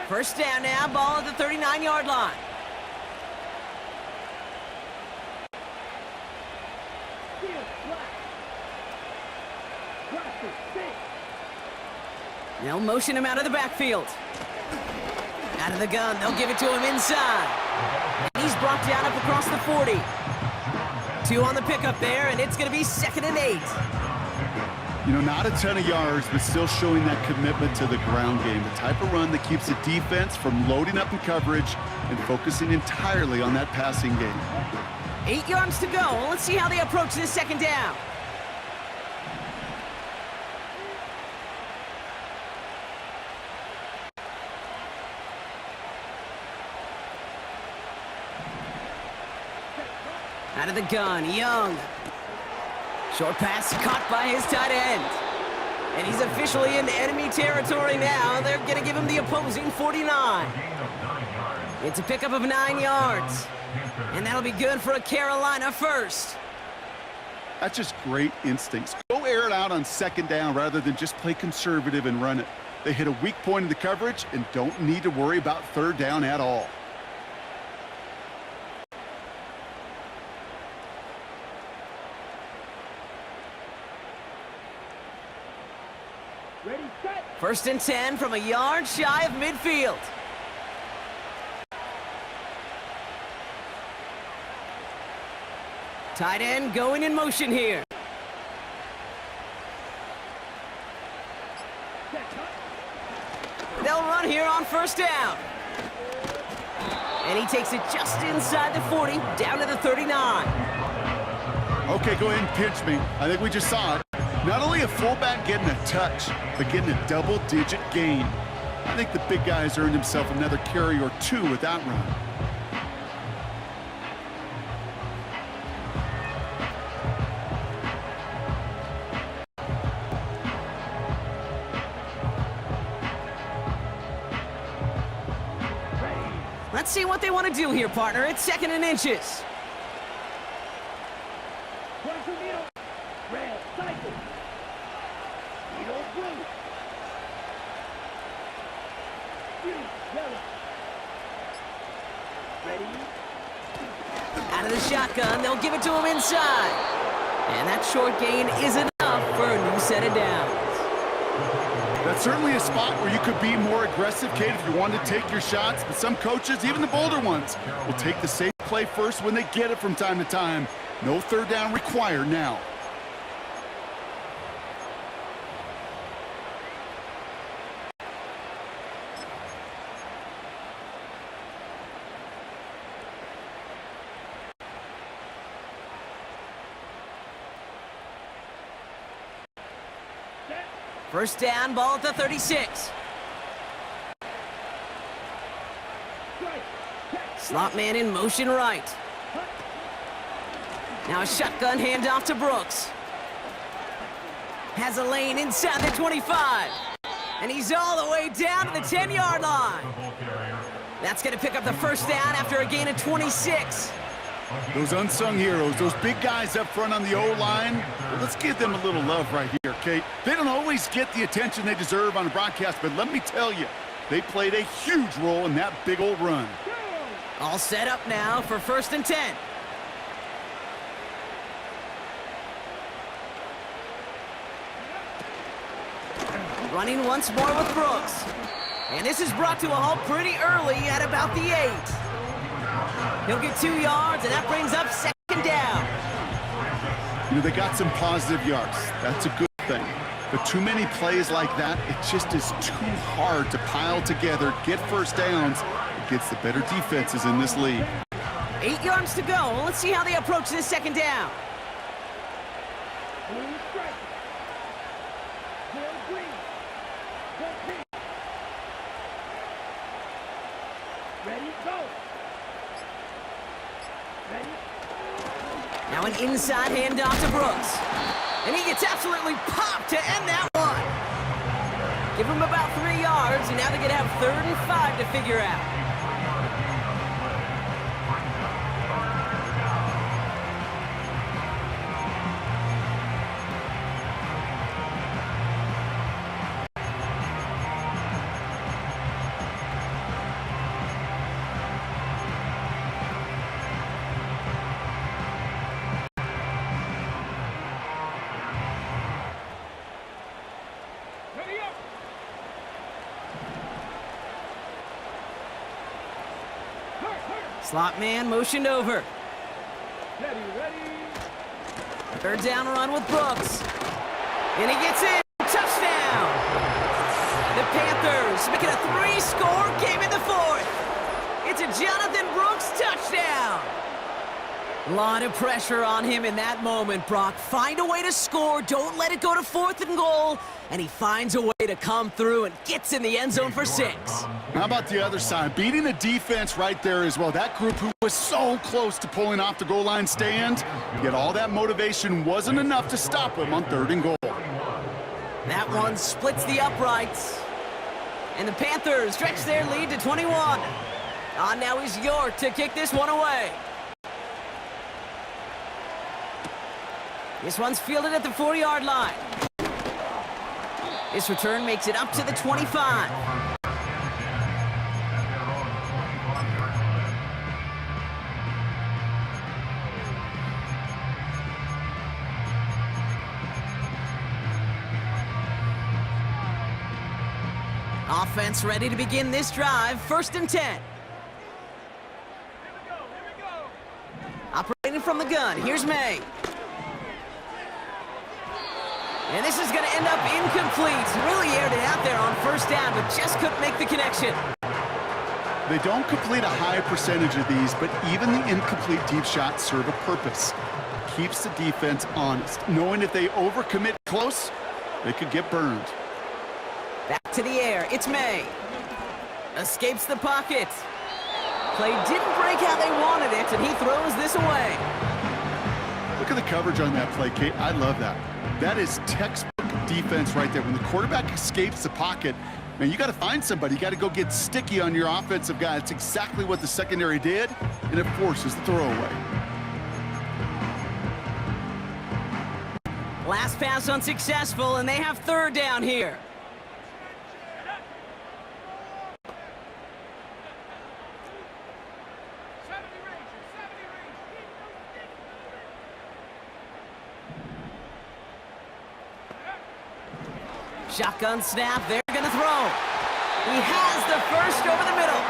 First down now, ball at the 39-yard line. They'll motion him out of the backfield. Out of the gun, they'll give it to him inside. And he's brought down up across the 40. 2 on the pickup there, and it's going to be second and 8. You know, not a ton of yards, but still showing that commitment to the ground game. The type of run that keeps the defense from loading up in coverage and focusing entirely on that passing game. 8 yards to go. Let's see how they approach this second down. Out of the gun, Young. Short pass caught by his tight end. And he's officially in enemy territory now. They're going to give him the opposing 49. It's a pickup of 9 yards. And that'll be good for a Carolina first. That's just great instincts. Go air it out on second down rather than just play conservative and run it. They hit a weak point in the coverage and don't need to worry about third down at all. Ready, set. First and 10 from a yard shy of midfield. Tight end going in motion here. They'll run here on first down. And he takes it just inside the 40, down to the 39. Okay, go ahead and pinch me. I think we just saw it. Not only a fullback getting a touch, but getting a double-digit gain. I think the big guy's earned himself another carry or two with that run. Let's see what they want to do here, partner. It's 2nd and inches. Red, cycle. Needle blue. Green, yellow. Ready? Out of the shotgun, they'll give it to him inside. And that short gain is enough for a new set of downs. That's certainly a spot where you could be more aggressive, Kate, if you wanted to take your shots. But some coaches, even the bolder ones, will take the safe play first when they get it from time to time. No third down required now. First down, ball at the 36. Slot man in motion right. Now a shotgun handoff to Brooks. Has a lane inside the 25. And he's all the way down to the 10-yard line. That's going to pick up the first down after a gain of 26. Those unsung heroes, those big guys up front on the O-line, well, let's give them a little love right here, Kate. They don't always get the attention they deserve on a broadcast, but let me tell you, they played a huge role in that big old run. All set up now for 1st and 10. Running once more with Brooks. And this is brought to a halt pretty early at about the 8. He'll get 2 yards, and that brings up 2nd down. You know, they got some positive yards. That's a good thing. But too many plays like that, it just is too hard to pile together, get first downs against the better defenses in this league. 8 yards to go. Let's see how they approach this 2nd down. Blue strike. Blue green. Blue pink. Ready, go. Ready? Now an inside handoff to Brooks. And he gets absolutely popped to end that one. Give him about 3 yards, and now they're going to have 3rd and 5 to figure out. Ready up. Slot man motioned over. Ready, ready. 3rd down run with Brooks. And he gets in. Touchdown! The Panthers making a 3-score game in the 4th. It's a Jonathan Brooks touchdown. A lot of pressure on him in that moment, Brock. Find a way to score. Don't let it go to 4th and goal. And he finds a way to come through and gets in the end zone for 6. How about the other side? Beating the defense right there as well. That group who was so close to pulling off the goal line stand, yet all that motivation wasn't enough to stop him on 3rd and goal. That one splits the uprights. And the Panthers stretch their lead to 21. On now is York to kick this one away. This one's fielded at the 4-yard line. This return makes it up to the 25. Offense ready to begin this drive. 1st and 10. Here we go. Operating from the gun. Here's May. And this is going to end up incomplete. Really aired it out there on 1st down, but just couldn't make the connection. They don't complete a high percentage of these, but even the incomplete deep shots serve a purpose. Keeps the defense honest, knowing if they overcommit close, they could get burned. Back to the air. It's May. Escapes the pocket. Play didn't break how they wanted it, and he throws this away. Look at the coverage on that play, Kate. I love that. That is textbook defense right there. When the quarterback escapes the pocket, man, you got to find somebody. You got to go get sticky on your offensive guy. That's exactly what the secondary did, and it forces the throwaway. Last pass unsuccessful, and they have 3rd down here. Shotgun snap, they're gonna throw. He has the 1st over the middle.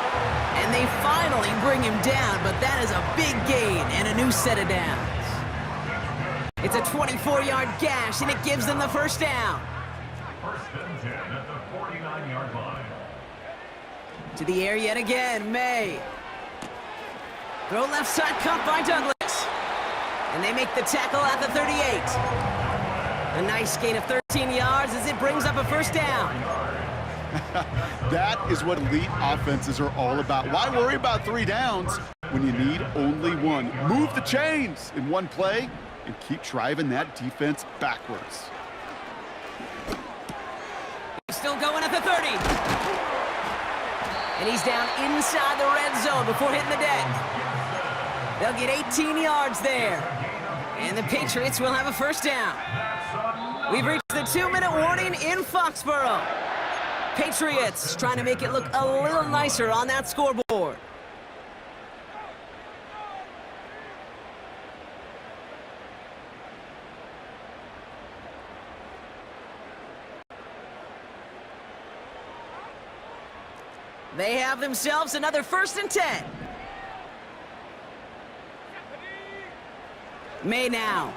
And they finally bring him down, but that is a big gain and a new set of downs. It's a 24-yard gash, and it gives them the 1st down. 1st and 10 at the 49-yard line. To the air yet again, May. Throw left side caught by Douglas. And they make the tackle at the 38. A nice gain of 13 yards as it brings up a 1st down. That is what elite offenses are all about. Why worry about 3 downs when you need only 1? Move the chains in one play and keep driving that defense backwards. Still going at the 30. And he's down inside the red zone before hitting the deck. They'll get 18 yards there. And the Patriots will have a 1st down. We've reached the 2-minute warning in Foxborough. Patriots trying to make it look a little nicer on that scoreboard. They have themselves another 1st and 10. May now.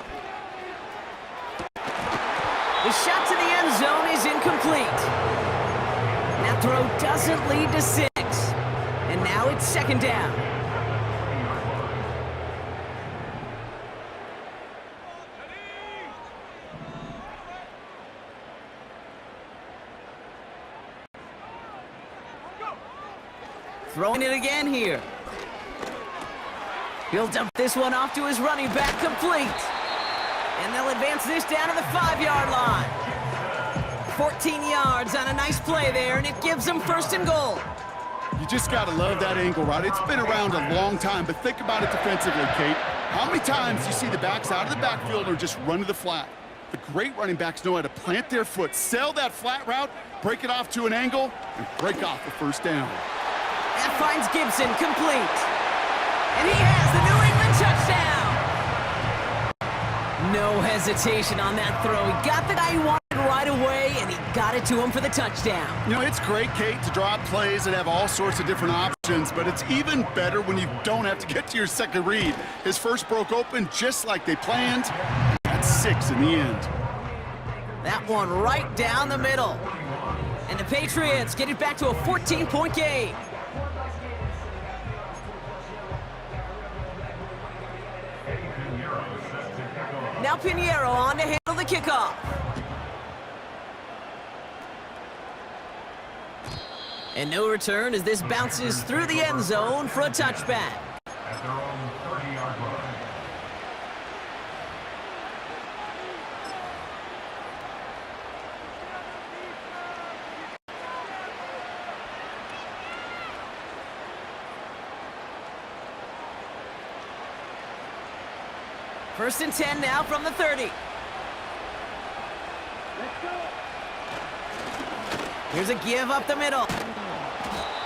The shot to the end zone is incomplete. That throw doesn't lead to 6. And now it's 2nd down. Throwing it again here. He'll dump this one off to his running back, complete. And they'll advance this down to the 5-yard line. 14 yards on a nice play there, and it gives them 1st and goal. You just got to love that angle, right? It's been around a long time, but think about it defensively, Kate. How many times you see the backs out of the backfield or just run to the flat? The great running backs know how to plant their foot, sell that flat route, break it off to an angle, and break off the 1st down. That finds Gibson, complete. And he has the New England touchdown. No hesitation on that throw. He got the guy he wanted right away, and he got it to him for the touchdown. You know, it's great, Kate, to draw up plays that have all sorts of different options, but it's even better when you don't have to get to your 2nd read. His 1st broke open just like they planned. That's 6 in the end. That one right down the middle. And the Patriots get it back to a 14-point game. Now Pinheiro on to handle the kickoff. And no return as this bounces through the end zone for a touchback. At their own 30-yard line. First and 10 now from the 30. Here's a give up the middle.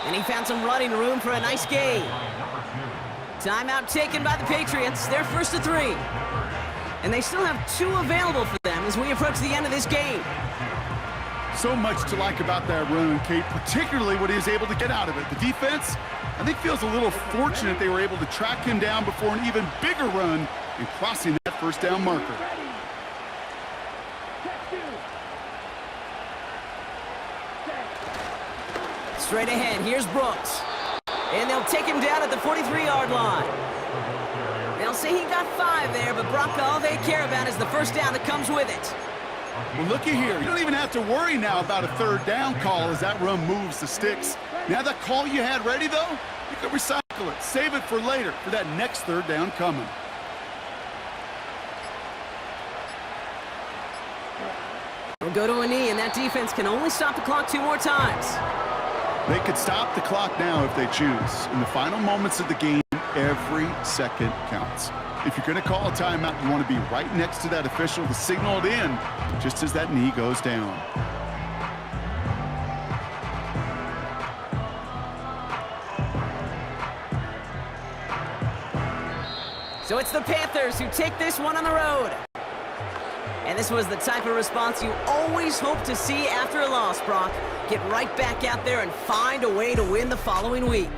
And he found some running room for a nice gain. Timeout taken by the Patriots. They're 1st and 3. And they still have 2 available for them as we approach the end of this game. So much to like about that run, Kate, particularly what he was able to get out of it. The defense, I think, feels a little fortunate they were able to track him down before an even bigger run and crossing that first down marker. Straight ahead, here's Brooks. And they'll take him down at the 43-yard line. They'll say he got 5 there, but Brock, all they care about is the first down that comes with it. Well, looky here. You don't even have to worry now about a third down call as that run moves the sticks. Now that call you had ready, though, you can recycle it. Save it for later for that next third down coming. We'll go to a knee, and that defense can only stop the clock 2 more times. They could stop the clock now if they choose. In the final moments of the game, every second counts. If you're going to call a timeout, you want to be right next to that official to signal it in just as that knee goes down. So it's the Panthers who take this one on the road. And this was the type of response you always hope to see after a loss, Brock. Get right back out there and find a way to win the following week.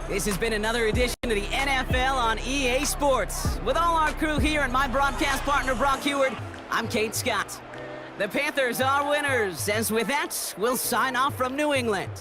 This has been another edition of the NFL on EA Sports. With all our crew here and my broadcast partner, Brock Heward, I'm Kate Scott. The Panthers are winners, and with that, we'll sign off from New England.